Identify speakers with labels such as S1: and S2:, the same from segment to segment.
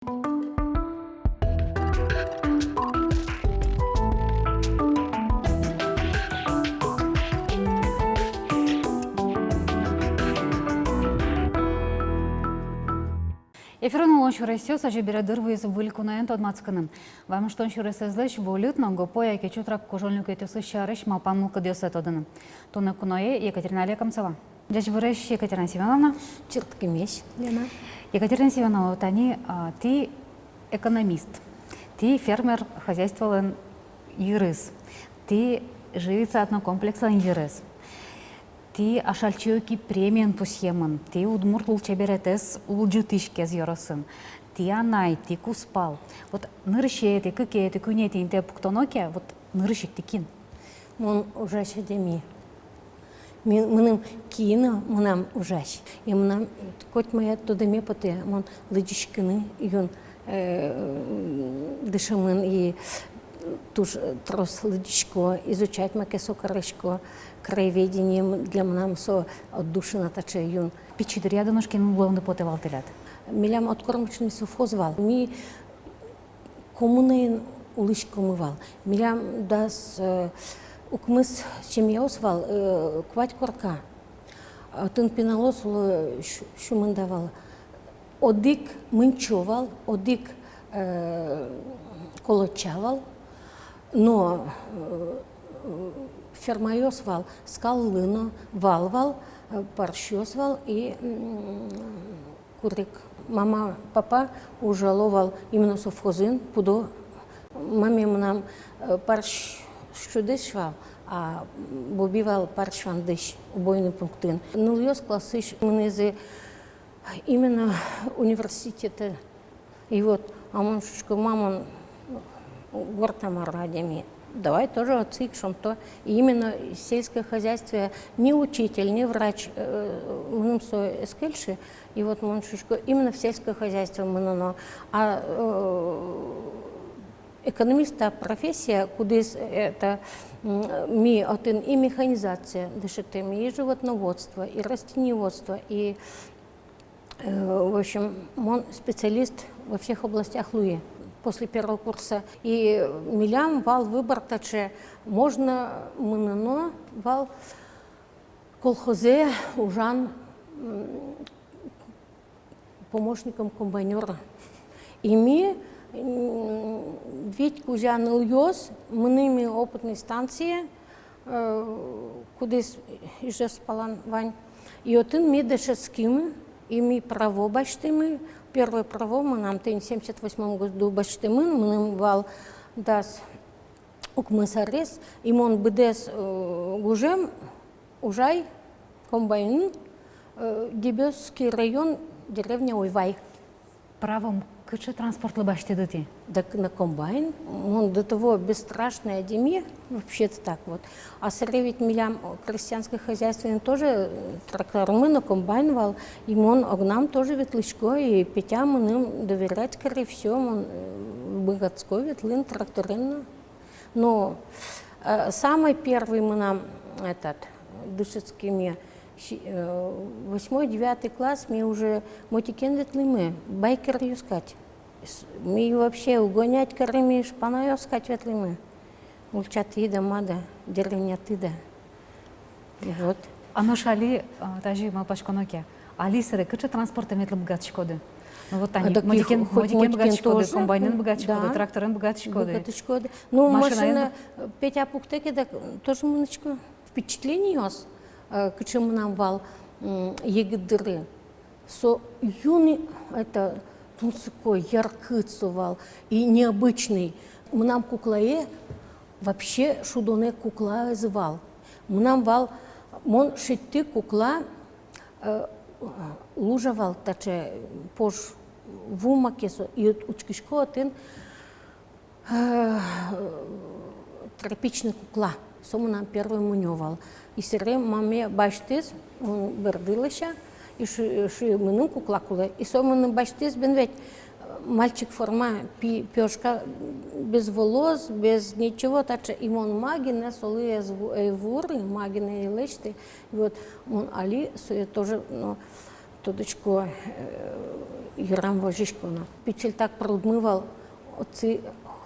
S1: Ефірон улон шуресю сажі біля дирвиз вилікунаєн тодмацканим. Вам штон шуресезлеш волют нангопо, яке чутрак кожольнюки тюси шариш мапан мулка діосетодиним. То не кунає Екатерина Лекамцева. Дяч буреш Екатерина Семеновна.
S2: Чертки меч, Лена.
S1: Екатерина Семеновна, тани, ты экономист, ты фермер хозяйствовал юрис, ты живица однокомплекса юрис. Ты ашальчуки премиен пусьеман, ты удмурт улчеберетес улджутышке зьоросын, ты анай, ты куспал. Вот нырыще ты кыке, ты кунете инте пуктоноке, вот нырыщик ты кин.
S2: Мон ужаш адеми. Мынам киина мынам ужаш. И мынам коть моя тодеме поте, мон лыдишкины, юн дышамын и туж трос лыдишко, изучать маке сокарышко. Краеведением для мнам со отдушина таче юн.
S1: Пичидер я доношкин ловны потевал телят.
S2: Милям откормочный совхозвал. Ми коммунаин улышкомывал. Милям дас укмыс чем я освал квать корка. Тын пеналос шумандавал. Одик мынчовал, одик колочавал, но фермайосвал, скаллыно, валвал, парщосвал и курик. Мама, папа ужаловал именно совхозын, пудо маме нам парщ шудышвал, а бобивал парщвандыш, убойный пунктын. Нульёс классыш мнезе именно университета. И вот, а мамушка, мама гортамар радями. Давай тоже отцикшем то. И именно сельское хозяйство, ни учитель, ни врач, мы эскельши, и вот моншушко, именно в сельское хозяйство мы но. А экономиста профессия, куда это ми один и механизация, дышитым, и животноводство, и растениеводство, и в общем, он специалист во всех областях Луи. После первого курса. И милям вал выбор таче можно мынано вал колхозе ужан помощником комбайнера. И ми ведь кузян Ильёс мными опытной станции куда уже спалан вань. И отын ми дешеским и ми право баштымы. Первое право мы нам в 1978 году баштымын, мы нам вал дас укмысарес, и мон бдес гужем ужай комбайн Дебёский район, деревня Уйвай.
S1: Правом кычы транспортлы башты дыти?
S2: Так на комбайн, он до того бесстрашный адеми, вообще-то так вот. А срывить милям крестьянское хозяйство тоже тракторы на комбайн вал, и он огнам тоже ветлышко, и пятя мы нам доверять, скорее всего, он богатской ветлын тракторин. Но самый первый мы нам этот дышецкими 8-9 класс мы уже мотикен ветлымы, байкер юскать. Мы вообще угонять корыми шпана юскать ветлымы. Улчат ида мада, деревня тыда. Вот.
S1: А наш али, тажи мы пашконоке, али сыры кычы транспорта метлым богат шкоды? Ну вот они, мотикен богат шкоды, комбайнын богат шкоды, тракторын богат шкоды.
S2: Ну машина Петя Пуктеки, тоже мыночко впечатление us. Кычым нам вал егидыры. Со юный это тунцыкой, яркыцувал и необычный. Нам куклае вообще шудоне кукла звал. Нам вал мон шитты кукла лужавал таче пош вумакесо и учкишко тын тропичный кукла. Сому нам первый мунёвал. И сире маме баштыз, он бердылыша, и ши мыным куклакулы. И сому нам баштыз бен ведь мальчик форма пёшка без волос, без ничего, так что имон магина, солы вуры, магина и лечты. Вот он али тоже, ну, Тодочко Юрам Вожишкона. Печель так продмывал оцы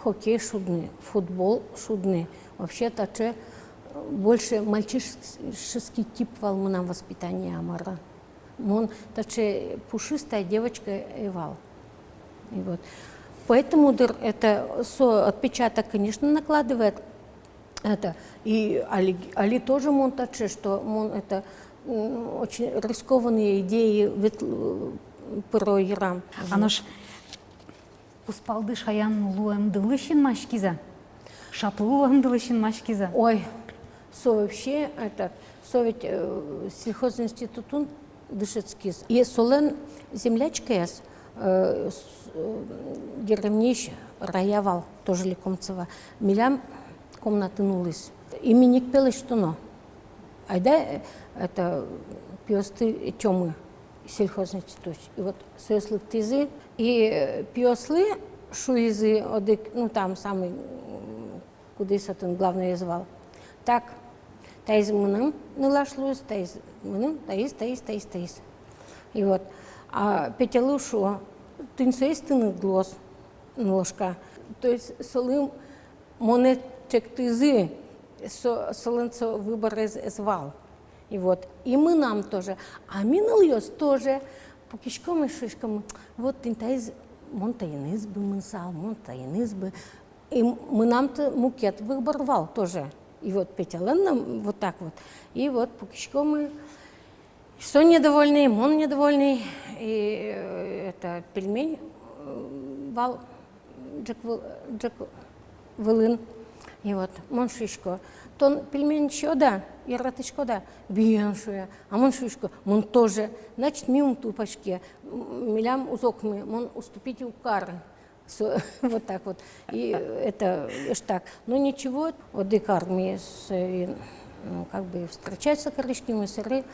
S2: хоккей шудный, футбол шудный. Вообще-то больше мальчишеский тип вал мы нам воспитание амара. Он таче пушистая девочка Эвал. И вот. Поэтому это отпечаток, конечно, накладывает это. И Али тоже мон таче, что мон это очень рискованные идеи про Иран.
S1: Анош пуспалды шаян луэм дылыщин машкиза. Шаплуэм дылыщин машкиза.
S2: Ой, вообще это совет сельхозный институтун дышецкиз. И солен землячка яс деревниш раявал тоже лекомцева. Милям комнаты нулись. И миник пелы что но. Айда это пиосты тёмы сельхозный институт. И вот союзлык тизы и пиослы шуизы одык, ну там самый куда сатан главное звал. Так, таиз мыным ныlaшлуз, таиз мыным, таиз. И вот, а петелушу тынсоистыны глаз ножка. То есть солым монетчик тызы, солынцо выбор звал. И вот, и мы нам тоже. А минулёс тоже по кишкам и шишкам. Вот тынтаиз монтаиныз бы мынсал, монтаиныз бы. И мы нам-то мукет выборвал тоже. И вот Петелен нам вот так вот. И вот по кишкам мы что недовольный, мон недовольный. И это пельмень вал джек вылын. И вот мон шишко. Тон пельмень еще да, и ратышко да, бьеншуя. А мон шишко, мон тоже. Значит, мимо тупочке, милям узокми, мон уступите у кары. Вот так вот. И это лишь так. Но ничего, вот декарми как бы встречаются корешки, мы сыры.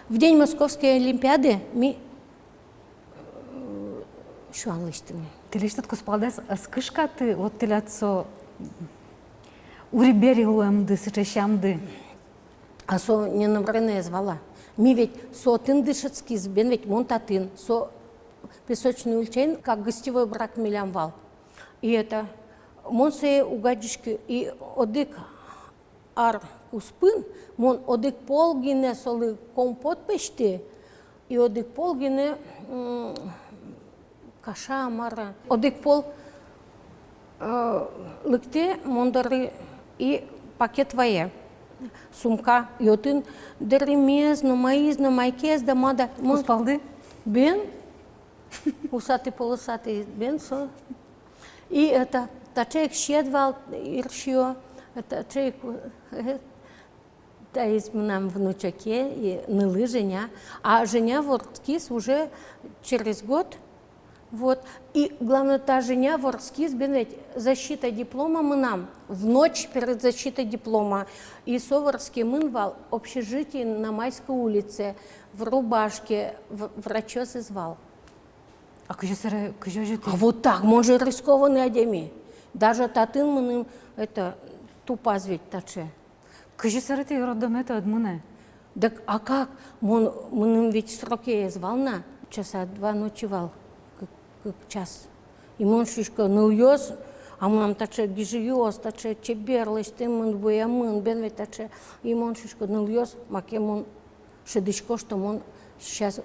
S2: В день Московской Олимпиады мы шуанлыштыми.
S1: Ты лишь тут куспалдес скышка ты вот телятсо урибери луэмды сычащамды.
S2: А со не набранная звала. Ми ведь сотын дышецкий сбен, ведь монтатын, песочный ульчейн, как гостевой брак милям вал. И это монсе угадишки и одык ар успын, мон одык полгине соли компот пешти, и одык полгине каша мара. Одык пол лыкте мондары и пакет вае. Сумка, и один деремезно, маизно, майкез, да мада.
S1: Куспалды?
S2: Бен, усатый полосатый бен, и это тачек щедвал иршио, это тачек, да есть нам внучаке и нылы женя, а женя ворткис уже через год. Вот. И главное, та женя ворскис, ведь защита диплома мы нам в ночь перед защитой диплома. И Соварский мынвал общежитие на Майской улице в рубашке врачос извал.
S1: А кыжо же ты?
S2: А вот так, может рискованный одеми. Даже татын мыным это тупазвить таче.
S1: Кыжо сыры ты роддом это адмыне?
S2: Так а как? Мыным ведь сроки звал на часа 2 ночевал. Как час. И мон шишка ныльёс, а мон таче гижиёс, таче чеберлыш, тымын буямын, бен ведь таче. И мон шишка ныльёс, маке мон шедышко, что мон сейчас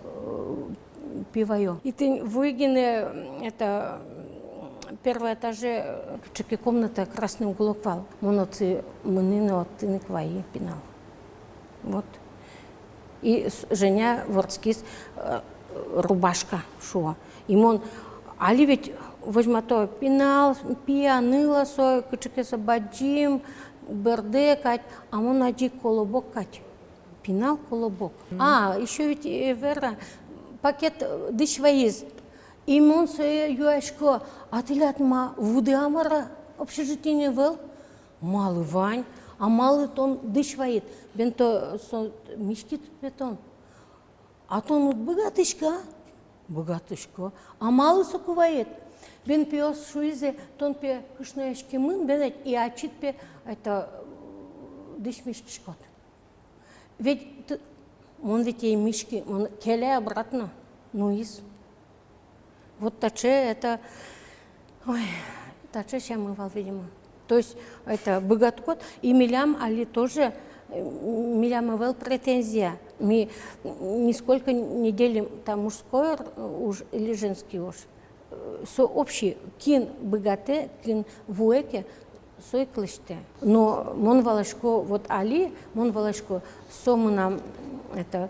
S2: пиваю. И ты выгине, это первый этаже, чеки комната, красный уголок вал. Мон оцы мыныны от тыныкваи пинал. Вот. И женя ворскис рубашка шуа. И мон, али ведь возьмато пинал, пия, ныла сой, кычекеса баджим, бердекать, а мон аджи колобок кать. Пинал колобок. А, еще ведь вера, пакет дышваиз. И мон сой юашко, а ты лятма вуды амара общежитие вел? Малый вань, а малый тон дышваит. Бенто мишкит бетон. А тон богатышка. Богатышко, а мало сокувает. Бен пиос шуизе, тон пе кышноешки мын, бенет и ачит пе это дышмишкот. Ведь он ведь и мишки, он келе обратно. нуис. Вот таче это, ой, таче чамывал, видимо. То есть это богатокот. И милям али тоже, милям ивел претензия. Ми нисколько недель там мужской уж или женский уж. Со общий кин богате, кин вуэке, сой клыште. Но мон валашко, вот али, мон валашко, сому нам это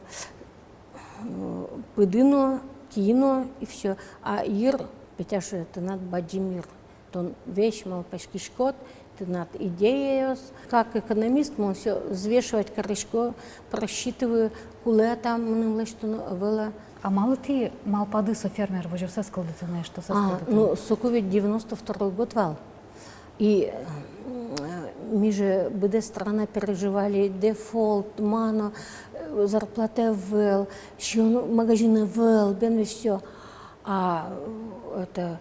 S2: пыдыно, кино и все. А ир, пятяшу это над бадимир. Он вещь мал пашкишкот, ты над идеей. Как экономист, он все взвешивать корешко, просчитываю, куда там мнем что было.
S1: А мало ты мал пады со фермер в уже складывается, что со
S2: Ну, соку ведь 92-й год вал. И мы же БД страна переживали дефолт, мано, зарплата вел, еще магазины вел, бен все. А это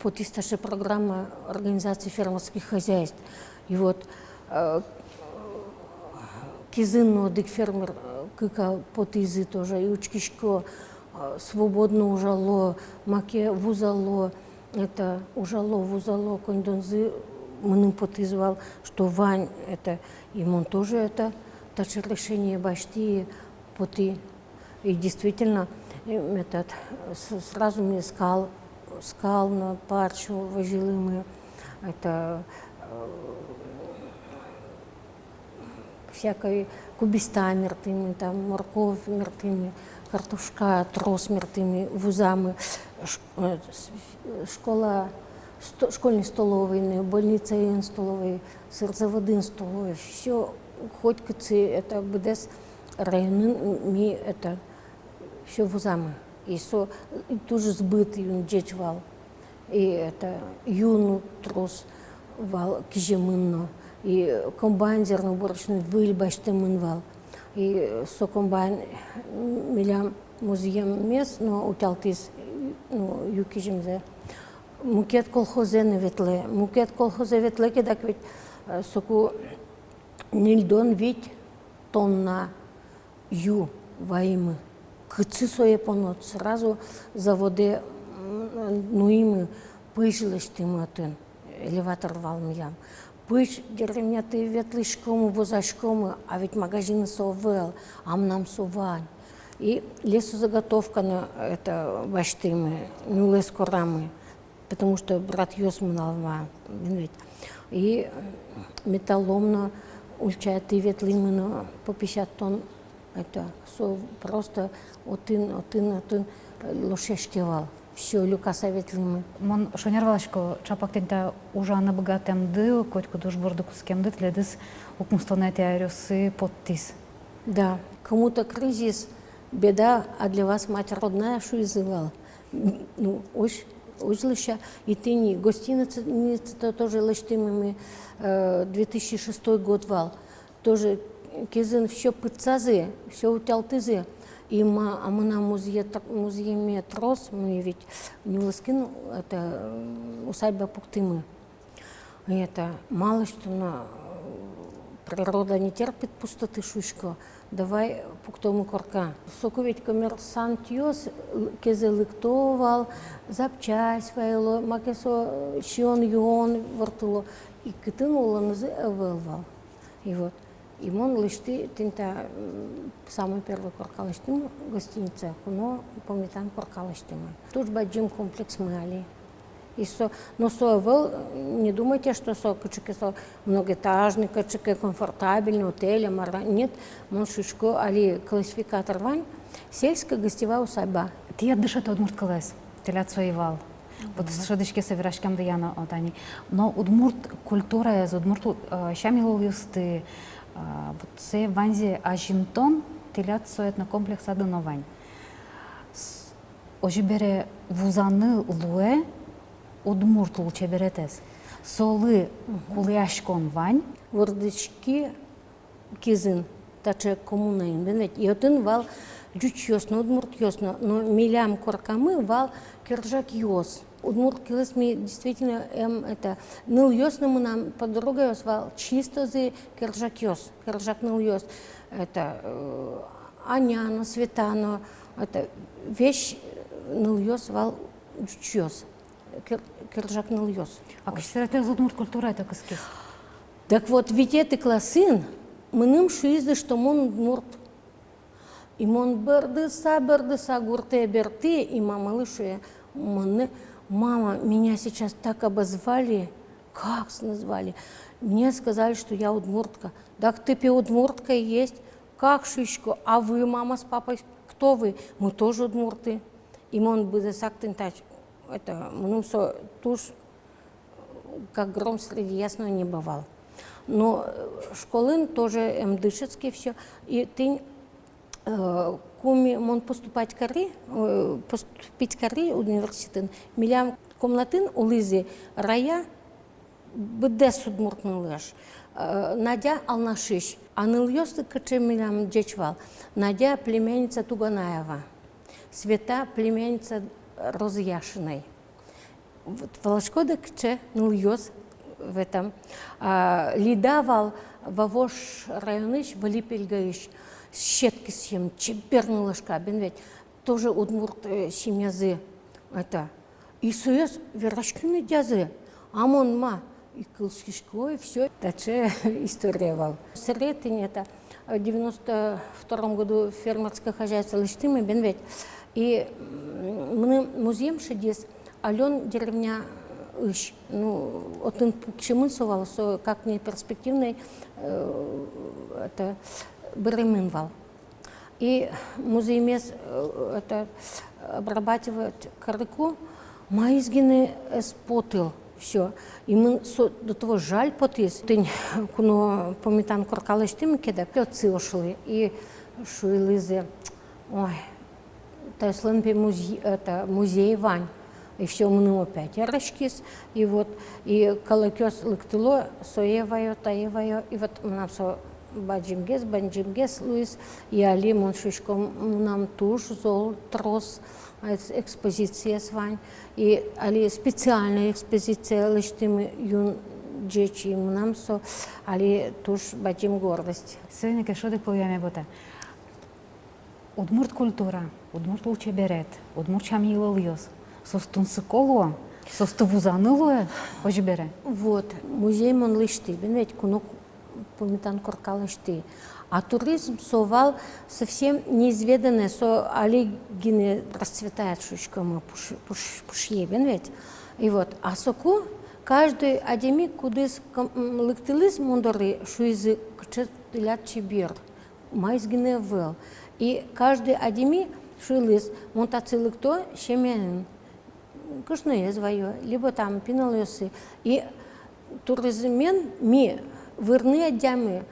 S2: потисташа программа организации фермерских хозяйств. И вот кизынно дик фермер кыка потизы тоже, и учкишко свободно ужало, маке вузало, это ужало, вузало, кондонзы мным потизвал, что Вань это, и он тоже это, даже решение башти поти. И действительно, этот, сразу мне скал на парчу возили мы, это всякой кубиста мертвыми, там морковь мертвыми, картошка, трос мертвыми, вузами, школа, школьные столовые, больница и столовые, сырзаводы столовые, все, хоть кцы, это БДС районы, ми это все вузами. И тоже сбыт юн дечвал, и это юну трос вал кижемынно, и комбайн зерноуборочный выльбаштемынвал, и со комбайн милям музеем мест, но утялтис, ну юкижемзе. Мукет колхозе не ветле, мукет колхозе ветле, кедак ведь соку нильдон ведь тонна ю ваимы. Кыцы сое понот, сразу заводы нуимы пыжилыштым отын, элеватор вал милям. Пыш деревняты ветлышкому, возашкому, а ведь магазины совел, нам сувань. И лесозаготовка на это баштымы, ну лескорамы, потому что брат Йосманалма, и металломно ульчаты ветлымы по 50 тонн. Это просто отын лошешкевал. Все, люка советлимы.
S1: Мон шонервалашко чапактента уже на богатем дыл, котку душ бордуку с кем дыт, ледыс укмустонете аэросы подтис.
S2: Да, кому-то кризис, беда, а для вас мать родная, что изывала. Ну, очень лыща. И ты не гостиница тоже лыштымами 2006 год вал. Тоже кизын все пыцазы, все утялтызы. И мы на музее трос, мы ведь не лыскин, это усадьба Пуктымы. И это мало что на природа не терпит пустоты шушко. Давай Пуктому корка. Соку ведь коммерсант йос, кезе лыктовал, запчасть вайло, макесо щион юон вортуло. И кытынуло назы эвелвал. И вот. И мон лышты, тента самый первый коркалыштым гостиница, но помнитан коркалыштым. Тут баджим комплекс мали. И но совел, не думайте, что качеки многоэтажный, качеки комфортабельный, отель, мара. Нет, мон шишко, али классификатор вань, сельская гостевая усадьба.
S1: Ты отдышат удмурт колес, телят своевал. Вот шедочки соверашкам даяна отани. Но удмурт культура из удмурт щамилол юсты. Вот це ванзи ажинтон телят соет на комплекс адыновань. Ожибере вузаны луэ удмурт лучше беретес. Солы куляшкон вань.
S2: Вордычки кизын, таче коммуна инденет. И один вал жуч йосно, удмурт йосно, но милям коркамы вал кержак йос. Удмурт килес ми действительно это ныл йосно мы нам по дороге вал чисто за кержак йос, кержак ныл йос. Это Аняно, Светано, это вещь ныльёс вал чьёс, кержак ныльёс.
S1: А кштеретле удмурт культура это кыскес.
S2: Так вот, ведь это классын, мыным шуизды, что мон удмурт. И мон бердыса гурте берты, и мама лышуя, мама, меня сейчас так обозвали, как назвали? Мне сказали, что я удмуртка. Так ты удмуртка и есть. Как шишко? А вы, мама с папой, кто вы? Мы тоже удмурты. И мон бы засактентач, это, мном со туж, как гром среди ясного не бывал. Но школын тоже мдышецкий все. И ты куми мон поступать кари, поступить кари университет. Милям комнатын у Лизы рая бде судмуртнылыш. Надя Алнашиш. А ныльёсты каче милям дечвал. Надя племянница Туганаева. Света племянница Розяшиной. Вот Волошкода каче ныльёс в этом. Лидавал вавош районыш валипельгаиш. Щетки съем, чебернылышка, бен ведь тоже удмурт семьязы. Это. И суез верашкины дязы. Амон ма. И кылшишко, и все. Таче история вал. Сретень это в 92 году фермерское хозяйство Лыштымы, бен ведь. И мы музеем шедес, ален деревня Ищ. Ну, от к чему совал, как не перспективный это Береминвал. И музеймес это обрабатывает карыку, маизгины спотыл все. И мы до того жаль потис. Тынь куно помитан коркалыш тым кеда пёцы ошли и шуилызе. Ой, тайсланпе музей Вань. И все мы опять ярочкис. И вот и колокёс лыктыло соеваю, таеваю. И вот нам со банджимгес, Луис, и Али Моншишком нам туш, зол, трос, экспозиция с Вань. И Али специальная экспозиция, лыштым юн джечи, нам со Али туш баджим гордость.
S1: Сегодня что ты повеме бота? Удмурт культура, удмурт лучше берет, удмурт чамило льёс. Состун сыколо, состувузаныло, хоч бере.
S2: Вот, музей мон лышты, ведь кунок помитан коркалышты. А туризм совал совсем неизведанное, со алигины расцветает шучком пушьебен ведь. И вот, а соку каждый академик кудыс лыктылыс мондоры шуизы кчетылят чебер, майзгине вел. И каждый академик шуилыс монтацилыкто щеменин. Кышное звое, либо там пиналысы. И туризмен ми вырны адямы,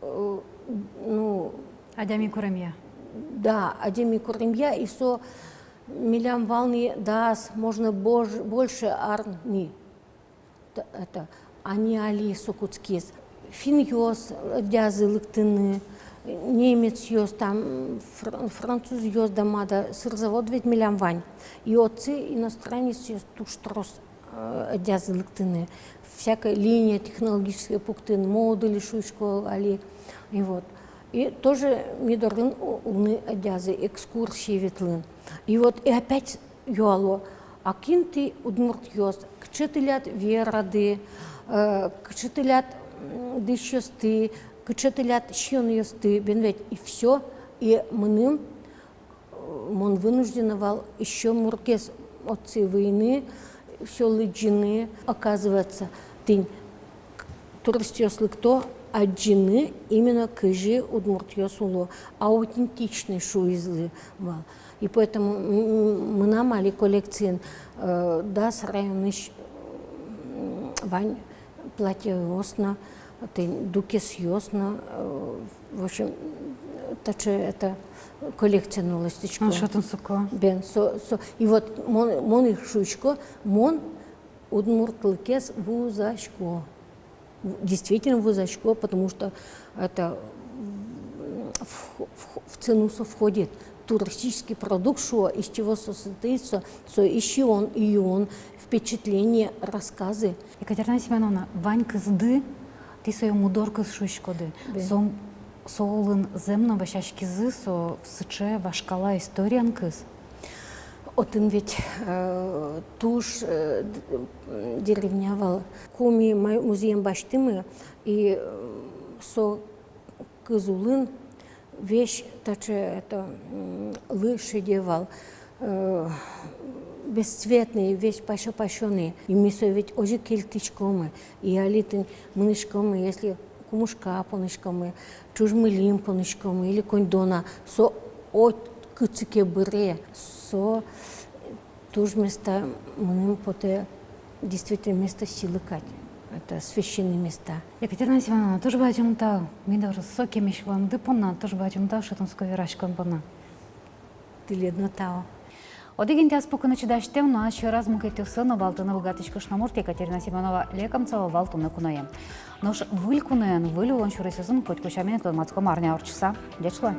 S2: ну...
S1: Адями куремья.
S2: Да, адями куремья, и со милям волны дас, можно больше арни. Это, они али сокутскис. Фин ёс, дязы лыктыны, немец ёс, там, француз ёс дамада, сырзавод ведь милям вань. И отцы иностранец ёс туш трос дязы лыктыны. Всякая линия технологическая пуктын, модули шушко али. И вот. И тоже мидорын уны одязы, экскурсии ветлын. И вот и опять юало. А кинти удмурт ёс, кчетылят верады, кчетылят дышёсты, кчетылят щен ёсты, бен ведь и все. И мным мон вынужден вал еще муркес отцы войны, все лыджины, оказывается, тынь туристёслы кто аджины именно кыжи удмуртёсуло, аутентичный шуизлы вал. И поэтому мы намали коллекции дас районыш вань платье ёсна, дукес ёсна, в общем, это коллекция нулостичко.
S1: Ну что там суко?
S2: Бен, и вот мон их шучко, мон удмуртлыкес вузачко. Действительно вузачко, потому что это в цену входит туристический продукт, что из чего состоится, еще он, впечатления, рассказы.
S1: Екатерина Семеновна, Ванька зды, ти со мудорка с шушкоды. Сом соолын земно башашкизы со сыче вашкала историан кыз.
S2: Отын ведь туш деревнявал коми музеем баштымы и со кызулын вещь таче это лыжи девал бесцветные вещь пашопашоны и мисо ведь ожи кельтичкомы и алитын мынышкомы если кумушка понышкомы чужмылим понышкомы или кондона со от кыцыке быре со туж места мным поте действительно место силы кать. Это священные места.
S1: Екатерина Семеновна, тоже бачимта, мидор соки мишлан дыпона, тоже бачимта, что там сковирашкан пона.
S2: Ты ледно тао.
S1: Одеген тя спокойно чедаштем, но еще раз мукетил сына Валтына богатичка шнамурт Екатерина Семенова лекамцева Валтуна кунаем. Нож вылькунен, вылюлон шуры сезон, коть кучамин кладмацко марня орчса. Дечла.